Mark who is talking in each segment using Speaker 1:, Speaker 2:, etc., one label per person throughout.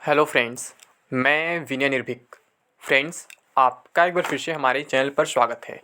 Speaker 1: Hello friends, मैं विनय निर्भीक। Friends, आपका एक बार फिर से हमारे चैनल पर स्वागत है।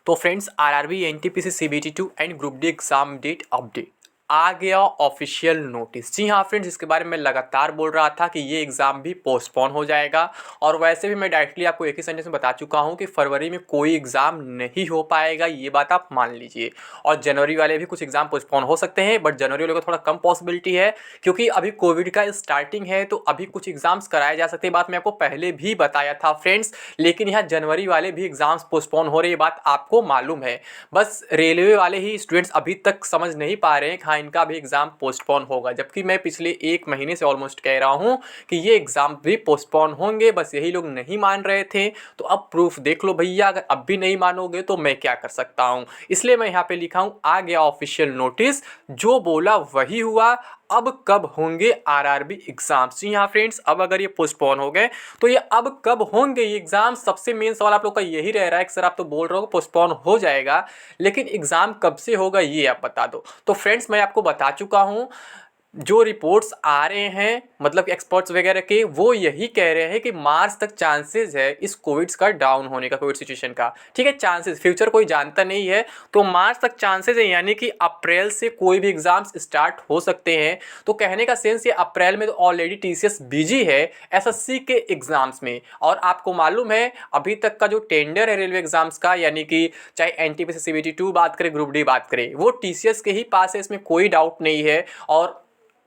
Speaker 1: तो friends, RRB NTPC CBT 2 and group D exam date update आ गया ऑफिशियल नोटिस। जी हाँ फ्रेंड्स, इसके बारे में लगातार बोल रहा था कि ये एग्ज़ाम भी पोस्टपोन हो जाएगा और वैसे भी मैं डायरेक्टली आपको एक ही सेंटेंस में बता चुका हूँ कि फरवरी में कोई एग्ज़ाम नहीं हो पाएगा, ये बात आप मान लीजिए। और जनवरी वाले भी कुछ एग्ज़ाम पोस्टपोन हो सकते हैं, बट जनवरी वाले को थोड़ा कम पॉसिबिलिटी है क्योंकि अभी कोविड का स्टार्टिंग है, तो अभी कुछ एग्ज़ाम्स कराए जा सकते हैं। बात मैं आपको पहले भी बताया था फ्रेंड्स, लेकिन यहाँ जनवरी वाले भी एग्ज़ाम्स पोस्टपोन हो रही है, बात आपको मालूम है। बस रेलवे वाले ही स्टूडेंट्स अभी तक समझ नहीं पा रहे हैं कि हाँ, इनका भी एग्ज़ाम पोस्टपोन होगा, जबकि मैं पिछले एक महीने से ऑलमोस्ट कह रहा हूँ कि ये एग्ज़ाम भी पोस्टपोन होंगे, बस यही लोग नहीं मान रहे थे। तो अब प्रूफ देख लो भैया, अगर अब भी नहीं मानोगे तो मैं क्या कर सकता हूँ। इसलिए मैं यहाँ पे लिखा हूँ, आ गया ऑफिशियल नोटिस, जो बोला वही हुआ। अब कब होंगे आरआरबी एग्जाम्स? जी हाँ फ्रेंड्स, अब अगर ये पोस्टपोन हो गए तो ये अब कब होंगे ये एग्जाम? सबसे मेन सवाल आप लोग का यही रह रहा है कि सर आप तो बोल रहे हो पोस्टपोन हो जाएगा, लेकिन एग्जाम कब से होगा ये आप बता दो। तो फ्रेंड्स, मैं आपको बता चुका हूँ, जो रिपोर्ट्स आ रहे हैं मतलब एक्सपर्ट्स वगैरह के, वो यही कह रहे हैं कि मार्च तक चांसेस है इस कोविड का डाउन होने का, कोविड सिचुएशन का। ठीक है, चांसेस, फ्यूचर कोई जानता नहीं है, तो मार्च तक चांसेस है, यानी कि अप्रैल से कोई भी एग्जाम्स स्टार्ट हो सकते हैं। तो कहने का सेंस ये, अप्रैल में तो ऑलरेडी टीसीएस बिजी है एसएससी के एग्जाम्स में। और आपको मालूम है अभी तक का जो टेंडर है रेलवे एग्जाम्स का, यानी कि चाहे एनटीपीसी सीबीटी 2 बात करें, ग्रुप डी बात करें, वो टीसीएस के ही पास है, इसमें कोई डाउट नहीं है। और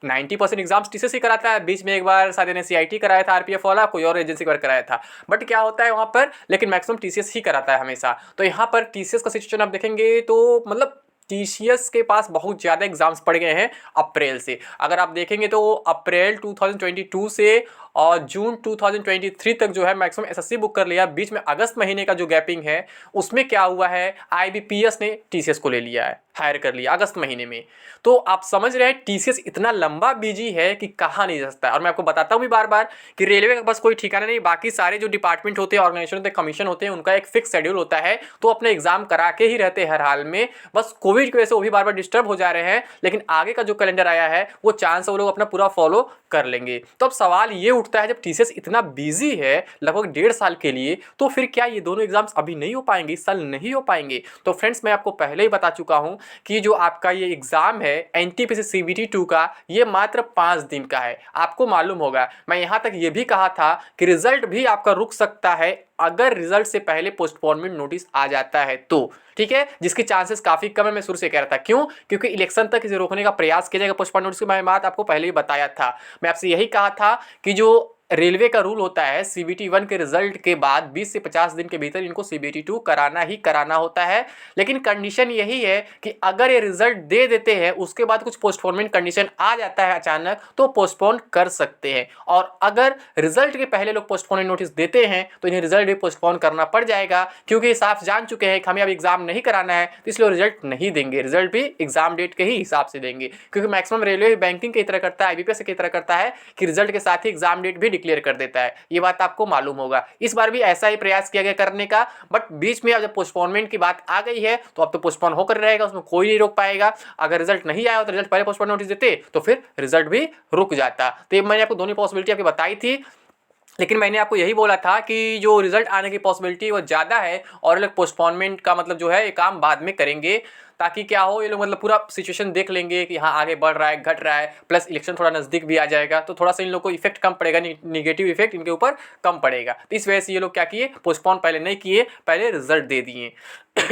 Speaker 1: 90% एग्जाम्स टीसीएस ही कराता है। बीच में एक बार शायद एनसीईआरटी कराया था, आरपीएफ वाला, कोई और एजेंसी पर कराया था, बट क्या होता है वहाँ पर, लेकिन मैक्सिमम टीसीएस ही कराता है हमेशा। तो यहाँ पर टीसीएस का सिचुएशन आप देखेंगे तो मतलब टीसीएस के पास बहुत ज़्यादा एग्जाम्स पड़ गए हैं अप्रैल से। अगर आप देखेंगे तो अप्रैल 2022 से और जून 2023 तक जो है मैक्सिमम एसएससी बुक कर लिया। बीच में अगस्त महीने का जो गैपिंग है, उसमें क्या हुआ है, आईबीपीएस ने टीसीएस को ले लिया है, हायर कर लिया अगस्त महीने में। तो आप समझ रहे हैं टीसीएस इतना लंबा बिजी है कि कहा नहीं जा सकता। और मैं आपको बताता हूँ भी बार बार कि रेलवे का बस कोई ठिकाना नहीं, बाकी सारे जो डिपार्टमेंट होते हैं, ऑर्गेनाइजेशन होते हैं, कमीशन होते हैं, उनका एक फिक्स शेड्यूल होता है, तो अपने एग्जाम करा के ही रहते हैं हर हाल में। बस कोविड की वजह से वो भी बार बार डिस्टर्ब हो जा रहे हैं, लेकिन आगे का जो कैलेंडर आया है वो चांस वो लोग अपना पूरा फॉलो कर लेंगे। तो अब सवाल ये उठता है, जब टीसीएस इतना बिजी है लगभग 1.5 साल के लिए, तो फिर क्या ये दोनों एग्जाम्स अभी नहीं हो पाएंगे, इस साल नहीं हो पाएंगे? तो फ्रेंड्स, मैं आपको पहले ही बता चुका हूं कि जो आपका ये एग्जाम है एनटीपीसी सीबीटी 2 का, ये मात्र 5 दिन का है। आपको मालूम होगा, मैं यहां तक ये भी कहा था कि रिजल्ट भी आपका रुक सकता है अगर रिजल्ट से पहले पोस्टपोनमेंट नोटिस आ जाता है तो। ठीक है, जिसकी चांसेस काफी कम है, मैं शुरू से कह रहा था। क्यों? क्योंकि इलेक्शन तक इसे रोकने का प्रयास किया जाएगा पोस्टपोन नोटिस की। मैं बात आपको पहले ही बताया था, मैं आपसे यही कहा था कि जो रेलवे का रूल होता है, सीबीटी 1 के रिजल्ट के बाद 20 से 50 दिन के भीतर इनको सीबीटी 2 कराना ही कराना होता है। लेकिन कंडीशन यही है कि अगर ये रिजल्ट दे देते हैं, उसके बाद कुछ पोस्टपोनमेंट कंडीशन आ जाता है अचानक, तो पोस्टपोन कर सकते हैं। और अगर रिजल्ट के पहले लोग पोस्टपोनमेंट नोटिस देते हैं तो इन्हें रिजल्ट भी पोस्टपोन करना पड़ जाएगा, क्योंकि साफ जान चुके हैं कि हमें अब एग्जाम नहीं कराना है, तो इसलिए रिजल्ट नहीं देंगे। रिजल्ट भी एग्जाम डेट के ही हिसाब से देंगे, क्योंकि मैक्सिमम रेलवे बैंकिंग की तरह करता है, आईबीपीएस की तरह करता है कि रिजल्ट के साथ ही एग्जाम डेट भी डिक्लेयर कर देता है। ये बात आपको मालूम होगा। इस बार भी ऐसा ही प्रयास किया गया करने का, बट बीच में अब जब पोस्टपोनमेंट की बात आ गई है तो अब तो पोस्टपोन होकर रहेगा, उसमें कोई नहीं रोक पाएगा। अगर रिजल्ट नहीं आया तो रिजल्ट पहले पोस्टपोन नोटिस देते तो फिर रिजल्ट भी रुक जाता। तो ये मैंने आपको दोनों पॉसिबिलिटी आपकी बताई थी, लेकिन मैंने आपको यही बोला था कि जो रिजल्ट आने की पॉसिबिलिटी वो ज़्यादा है, और लोग पोस्टपोनमेंट का मतलब जो है ये काम बाद में करेंगे, ताकि क्या हो, ये लोग मतलब पूरा सिचुएशन देख लेंगे कि हाँ आगे बढ़ रहा है, घट रहा है, प्लस इलेक्शन थोड़ा नज़दीक भी आ जाएगा, तो थोड़ा सा इन लोग को इफेक्ट कम पड़ेगा, निगेटिव इफेक्ट इनके ऊपर कम पड़ेगा। तो इस वजह से ये लोग क्या किए, पोस्टपोन पहले नहीं किए, पहले रिजल्ट दे दिए।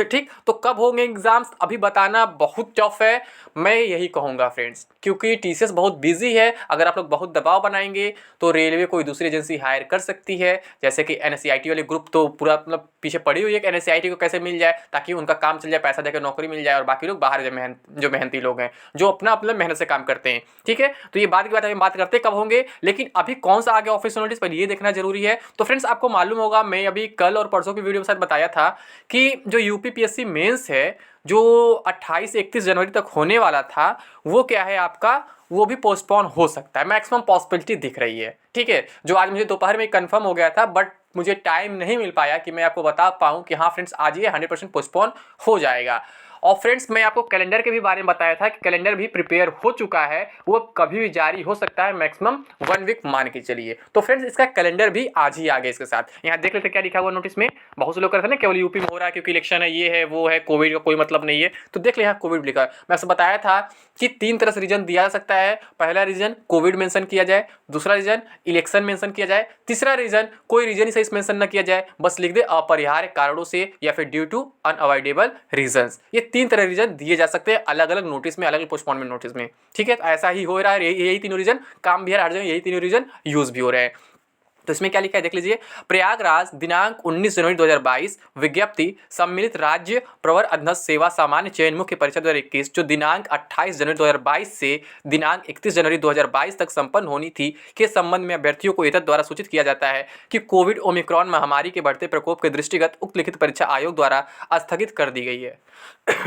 Speaker 1: ठीक, तो कब होंगे एग्जाम्स अभी बताना बहुत टफ है, मैं यही कहूँगा फ्रेंड्स, क्योंकि टीसीएस बहुत बिजी है। अगर आप लोग बहुत दबाव बनाएंगे तो रेलवे कोई दूसरी एजेंसी हायर कर सकती है, जैसे कि एनएससीईआरटी वाले ग्रुप तो पूरा मतलब पीछे पड़ी हुई है कि एनएससीईआरटी को कैसे मिल जाए, ताकि उनका काम चल जाए, पैसा देकर नौकरी मिल जाए, और बाकी लोग बाहर जो मेहनती लोग हैं, जो अपना अपना मेहनत से काम करते हैं। ठीक है, तो ये बात की बात करते हैं कब होंगे, लेकिन अभी कौन सा आगे ऑफिशियल नोटिस पर ये देखना जरूरी है। तो फ्रेंड्स, आपको मालूम होगा, मैं अभी कल और परसों की वीडियो के साथ बताया था कि जो यूपीपीएससी मेंस है, जो 28 से 31 जनवरी तक होने वाला था, वो क्या है आपका, वो भी पोस्टपोन हो सकता है, मैक्सिमम पॉसिबिलिटी दिख रही है। ठीक है, जो आज मुझे दोपहर में कंफर्म हो गया था, बट मुझे टाइम नहीं मिल पाया कि मैं आपको बता पाऊँ कि हाँ फ्रेंड्स आज ये 100% पोस्टपोन हो जाएगा। और फ्रेंड्स मैं आपको कैलेंडर के भी बारे में बताया था कि कैलेंडर भी प्रिपेयर हो चुका है, वो कभी भी जारी हो सकता है, मैक्सिमम 1 वीक मान के चलिए। तो फ्रेंड्स इसका कैलेंडर भी आज ही आ गया इसके साथ। यहाँ देख लेते क्या लिखा हुआ नोटिस में। बहुत से लोग कहते हैं ना केवल यूपी में हो रहा है क्योंकि इलेक्शन है, ये है वो है, कोविड का कोई मतलब नहीं है। तो देख ले यहाँ कोविड लिखा है। मैं आपसे बताया था कि 3 तरह से रीजन दिया जा सकता है। पहला रीजन कोविड मेंशन किया जाए, दूसरा रीजन इलेक्शन मेंशन किया जाए, तीसरा रीजन कोई रीजन ही सही मेंशन न किया जाए, बस लिख दे अपरिहार्य कारणों से या फिर ड्यू टू अनअवॉइडेबल रीजंस। ये 3 तरह रीजन दिए जा सकते हैं अलग अलग नोटिस में, अलग अलग पोस्टपोनमेंट नोटिस में। ठीक है, तो ऐसा ही हो रहा है, यही तीनों रीजन काम भी है, हर जगह यही तीनों रीजन यूज भी हो रहे हैं। तो इसमें क्या लिखा है देख लीजिए। प्रयागराज दिनांक 19 जनवरी 2022 विज्ञप्ति सम्मिलित राज्य प्रवर अधीनस्थ सेवा सामान्य चयन मुख्य परीक्षा 2021 जो दिनांक 28 जनवरी 2022 से दिनांक 31 जनवरी 2022 तक संपन्न होनी थी के संबंध में अभ्यर्थियों को एतद द्वारा सूचित किया जाता है कि कोविड ओमिक्रॉन महामारी के बढ़ते प्रकोप के दृष्टिगत उक्त लिखित परीक्षा आयोग द्वारा स्थगित कर दी गई है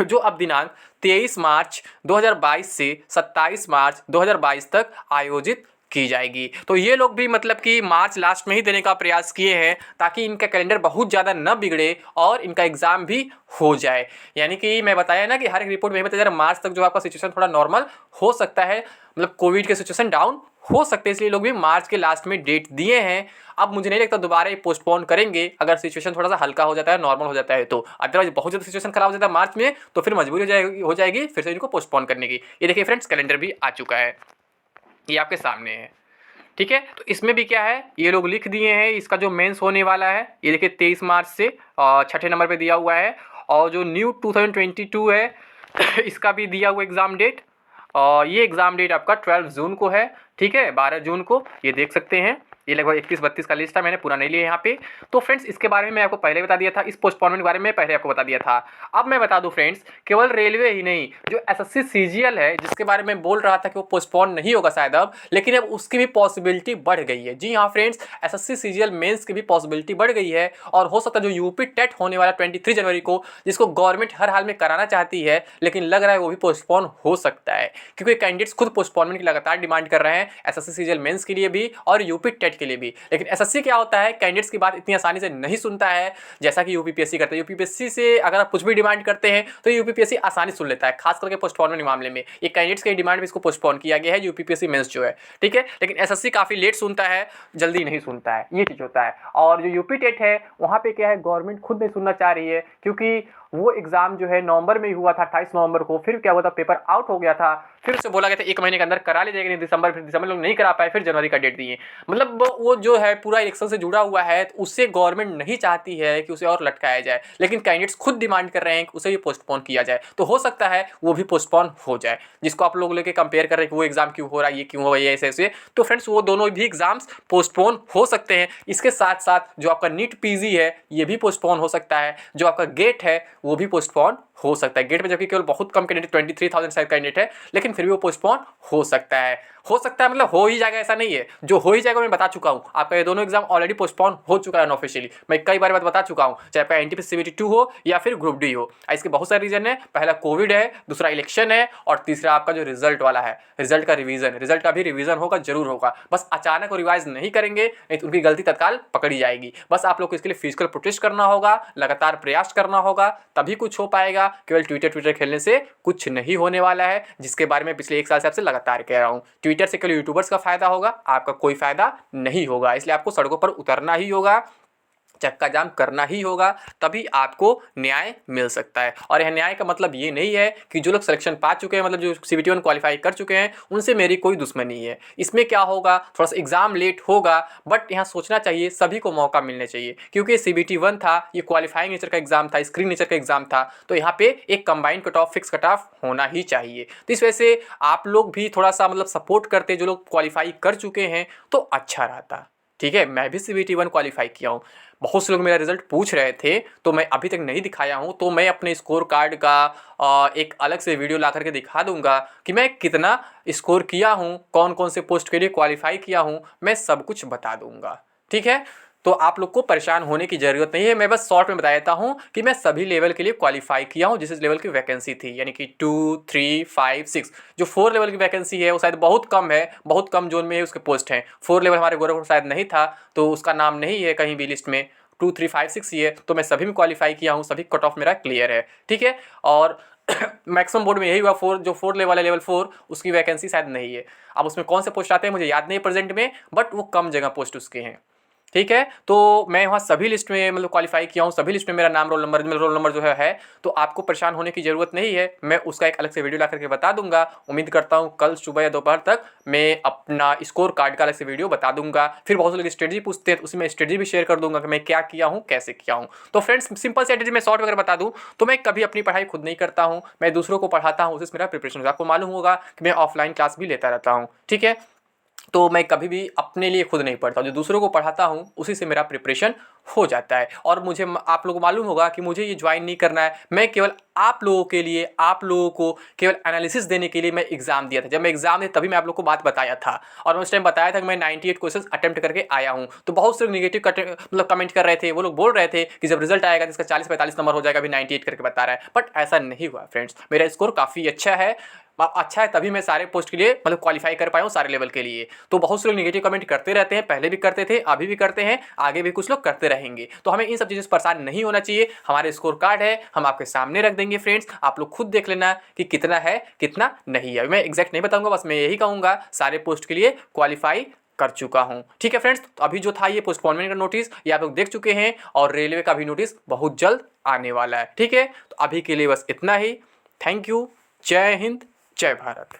Speaker 1: जो अब दिनांक 23 मार्च 2022 से 27 मार्च 2022 तक आयोजित की जाएगी। तो ये लोग भी मतलब कि मार्च लास्ट में ही देने का प्रयास किए हैं ताकि इनका कैलेंडर बहुत ज़्यादा न बिगड़े और इनका एग्ज़ाम भी हो जाए। यानी कि मैं बताया ना कि हर एक रिपोर्ट में बताया जा रहा है मार्च तक जो आपका सिचुएशन थोड़ा नॉर्मल हो सकता है, मतलब कोविड के सिचुएशन डाउन हो सकते हैं, इसलिए लोग भी मार्च के लास्ट में डेट दिए हैं। अब मुझे नहीं लगता दोबारा ये पोस्टपोन करेंगे अगर सिचुएशन थोड़ा सा हल्का हो जाता है, नॉर्मल हो जाता है तो। अदरवाइज बहुत ज़्यादा सिचुएशन खराब हो जाता है मार्च में तो फिर मजबूरी हो जाएगी फिर से इनको पोस्टपोन करने की। ये देखिए फ्रेंड्स कैलेंडर भी आ चुका है, ये आपके सामने है। ठीक है, तो इसमें भी क्या है ये लोग लिख दिए हैं इसका जो मेंस होने वाला है, ये देखिए 23 मार्च से 6ठे नंबर पे दिया हुआ है। और जो न्यू 2022 है इसका भी दिया हुआ एग्ज़ाम डेट, और ये एग्ज़ाम डेट आपका 12 जून को है। ठीक है, 12 जून को ये देख सकते हैं। ये लगभग 31-32 का लिस्ट था, मैंने पूरा नहीं लिया यहाँ पे। तो फ्रेंड्स इसके बारे में मैं आपको पहले बता दिया था, इस पोस्टपोनमेंट के बारे में पहले आपको बता दिया था। अब मैं बता दूं फ्रेंड्स, केवल रेलवे ही नहीं, जो एसएससी सीजीएल है जिसके बारे में बोल रहा था कि वो पोस्टपोन नहीं होगा शायद अब, लेकिन अब उसकी भी पॉसिबिलिटी बढ़ गई है। जी हाँ फ्रेंड्स, एसएससी सीजीएल मेंस की भी पॉसिबिलिटी बढ़ गई है और हो सकता है जो यूपी टेट होने वाला 23 जनवरी को, जिसको गवर्नमेंट हर हाल में कराना चाहती है लेकिन लग रहा है वो भी पोस्टपोन हो सकता है, क्योंकि कैंडिडेट्स खुद पोस्टपोनमेंट की लगातार डिमांड कर रहे हैं, एसएससी सीजीएल मेंस के लिए भी और यूपी टेट के लिए भी। लेकिन एसएससी क्या होता है, कैंडिडेट्स की बात इतनी आसानी से नहीं सुनता है जैसा कि यूपीपीएससी करता है। यूपीपीएससी से अगर आप कुछ भी डिमांड करते हैं तो यूपीपीएससी आसानी सुन लेता है, खास करके पोस्टपोनमेंट के मामले में। ये कैंडिडेट्स की डिमांड भी इसको पोस्टपोन किया गया है यूपीपीएससी मेंस जो है। ठीक है, लेकिन एसएससी काफ़ी लेट सुनता है, जल्दी नहीं सुनता है, ये चीज़ होता है। और जो यूपी टेट है वहाँ पे क्या है, गवर्नमेंट खुद नहीं सुनना चाह रही है, क्योंकि वो एग्ज़ाम जो है नवंबर में ही हुआ था 28 नवंबर को, फिर क्या हुआ था पेपर आउट हो गया था, फिर उससे बोला गया था 1 महीने के अंदर करा लीजिएगा, नहीं दिसंबर, फिर दिसंबर लोग नहीं करा पाए, फिर जनवरी का डेट दिए। मतलब वो जो है पूरा इलेक्शन से जुड़ा हुआ है, तो उससे गवर्नमेंट नहीं चाहती है कि उसे और लटकाया जाए, लेकिन कैंडिडेट्स खुद डिमांड कर रहे हैं कि उसे भी पोस्टपोन किया जाए। तो हो सकता है वो भी पोस्टपोन हो जाए, जिसको आप लोग लेके कंपेयर कर रहे हैं कि वो एग्जाम क्यों हो रहा है, ये क्यों हो रहा है, ऐसे ऐसे। तो फ्रेंड्स वो दोनों भी एग्जाम्स पोस्टपोन हो सकते हैं। इसके साथ साथ जो आपका नीट पीजी है ये भी पोस्टपोन हो सकता है, जो आपका गेट है वो भी पोस्टपोन हो सकता है। गेट में जबकि केवल बहुत कम कैंडिडेट 23,000 शायद कैंडिडेट है, लेकिन फिर भी वो पोस्टपोन हो सकता है। हो सकता है मतलब हो ही जाएगा ऐसा नहीं है, जो हो ही जाएगा मैं बता चुका हूँ। आपका ये दोनों एग्जाम ऑलरेडी पोस्टपोन हो चुका है अनऑफिशियली, मैं कई बार बात बता चुका हूँ, चाहे आपका एनटीपीसी CBT 2 हो या फिर ग्रुप डी हो। इसके बहुत सारे रीजन है, पहला कोविड है, दूसरा इलेक्शन है, और तीसरा आपका जो रिजल्ट वाला है, रिजल्ट का रिवीजन। रिजल्ट का भी रिवीजन होगा, जरूर होगा, बस अचानक वो रिवाइज नहीं करेंगे नहीं तो उनकी गलती तत्काल पकड़ी जाएगी। बस आप लोग को इसके लिए फिजिकल प्रोटेस्ट करना होगा, लगातार प्रयास करना होगा, तभी कुछ हो पाएगा। केवल ट्विटर खेलने से कुछ नहीं होने वाला है, जिसके बारे में पिछले 1 साल से आपसे लगातार कह रहा हूँ। ट्विटर से केवल यूट्यूबर्स का फायदा होगा, आपका कोई फायदा नहीं होगा, इसलिए आपको सड़कों पर उतरना ही होगा, चक्का जाम करना ही होगा, तभी आपको न्याय मिल सकता है। और यह न्याय का मतलब ये नहीं है कि जो लोग सिलेक्शन पा चुके हैं, मतलब जो CBT 1 क्वालिफाई कर चुके हैं, उनसे मेरी कोई दुश्मनी है। इसमें क्या होगा, थोड़ा सा एग्जाम लेट होगा, बट यहाँ सोचना चाहिए सभी को मौका मिलने चाहिए, क्योंकि CBT 1 था, ये क्वालिफाइंग नेचर का एग्जाम था, स्क्रीन नेचर का एग्जाम था, तो यहाँ पे एक combined cut off, fix cut off होना ही चाहिए। तो इस वजह से आप लोग भी थोड़ा सा मतलब सपोर्ट करते, जो लोग क्वालिफाई कर चुके हैं, तो अच्छा रहता। ठीक है, मैं भी CBT 1 क्वालिफाई किया हूँ। बहुत से लोग मेरा रिजल्ट पूछ रहे थे, तो मैं अभी तक नहीं दिखाया हूँ, तो मैं अपने स्कोर कार्ड का एक अलग से वीडियो ला करके दिखा दूंगा कि मैं कितना स्कोर किया हूँ, कौन कौन से पोस्ट के लिए क्वालिफाई किया हूँ, मैं सब कुछ बता दूंगा। ठीक है, तो आप लोग को परेशान होने की ज़रूरत नहीं है। मैं बस शॉर्ट में बता देता हूँ कि मैं सभी लेवल के लिए क्वालिफाई किया हूँ, जिस लेवल की वैकेंसी थी, यानी कि 2, 3, 5, 6। जो 4 लेवल की वैकेंसी है वो शायद बहुत कम है, बहुत कम जोन में है उसके पोस्ट हैं। 4 लेवल हमारे गोरखपुर शायद नहीं था, तो उसका नाम नहीं है कहीं भी लिस्ट में। 2, 3, 5, 6 ये, तो मैं सभी में क्वालिफाई किया हूँ, सभी कट ऑफ मेरा क्लियर है। ठीक है, और मैक्सिमम बोर्ड में यही हुआ, जो 4 लेवल है, लेवल 4 उसकी वैकेंसी शायद नहीं है। अब उसमें कौन से पोस्ट आते हैं मुझे याद नहीं है प्रेजेंट में, बट वो कम जगह पोस्ट उसके हैं। ठीक है, तो मैं वहाँ सभी लिस्ट में मतलब क्वालिफाई किया हूँ, सभी लिस्ट में मेरा नाम रोल नंबर जो है। तो आपको परेशान होने की ज़रूरत नहीं है, मैं उसका एक अलग से वीडियो ला करके बता दूंगा। उम्मीद करता हूँ कल सुबह या दोपहर तक मैं अपना स्कोर कार्ड का अलग से वीडियो बता दूंगा। फिर बहुत से लोग स्ट्रेटजी पूछते हैं, तो उसमें स्ट्रेटजी भी शेयर कर दूंगा कि मैं क्या किया हूँ, कैसे किया हूँ। तो फ्रेंड्स, सिंपल स्ट्रेटजी मैं शॉर्ट वगैरह बता दूँ तो मैं कभी अपनी पढ़ाई खुद नहीं करता हूँ, मैं दूसरों को पढ़ाता हूँ, उससे मेरा प्रिपरेशन। आपको मालूम होगा कि मैं ऑफलाइन क्लास भी लेता रहता हूँ। ठीक है, तो मैं कभी भी अपने लिए खुद नहीं पढ़ता, जो दूसरों को पढ़ाता हूँ उसी से मेरा प्रिपरेशन हो जाता है। और मुझे, आप लोगों को मालूम होगा कि मुझे ये ज्वाइन नहीं करना है, मैं केवल आप लोगों के लिए, आप लोगों को केवल एनालिसिस देने के लिए मैं एग्जाम दिया था। जब मैं एग्जाम दिया तभी मैं आप लोग को बात बताया था, और मैं उस टाइम बताया था कि मैं 98 क्वेश्चन अटेम्प्ट करके आया हूँ। तो बहुत से लोग निगेटिव मतलब कमेंट कर रहे थे, वो लोग बोल रहे थे कि जब रिजल्ट आएगा तो इसका 40-45 नंबर हो जाएगा, अभी 98 करके बता रहा है। बट ऐसा नहीं हुआ फ्रेंड्स, मेरा स्कोर काफ़ी अच्छा है। अच्छा है, तभी मैं सारे पोस्ट के लिए मतलब क्वालिफाई कर पाया हूँ, सारे लेवल के लिए। तो बहुत से लोग नेगेटिव कमेंट करते रहते हैं, पहले भी करते थे, अभी भी करते हैं, आगे भी कुछ लोग करते रहेंगे। तो हमें इन सब चीज़ों से परेशान नहीं होना चाहिए। हमारे स्कोर कार्ड है, हम आपके सामने रख देंगे फ्रेंड्स, आप लोग खुद देख लेना कि कितना है कितना नहीं है। मैं एग्जैक्ट नहीं बताऊंगा, बस मैं यही कहूँगा सारे पोस्ट के लिए क्वालिफाई कर चुका हूँ। ठीक है फ्रेंड्स, तो अभी जो था ये पोस्टपोनमेंट का नोटिस, ये आप लोग देख चुके हैं, और रेलवे का भी नोटिस बहुत जल्द आने वाला है। ठीक है, तो अभी के लिए बस इतना ही। Thank you. जय हिंद, जय भारत।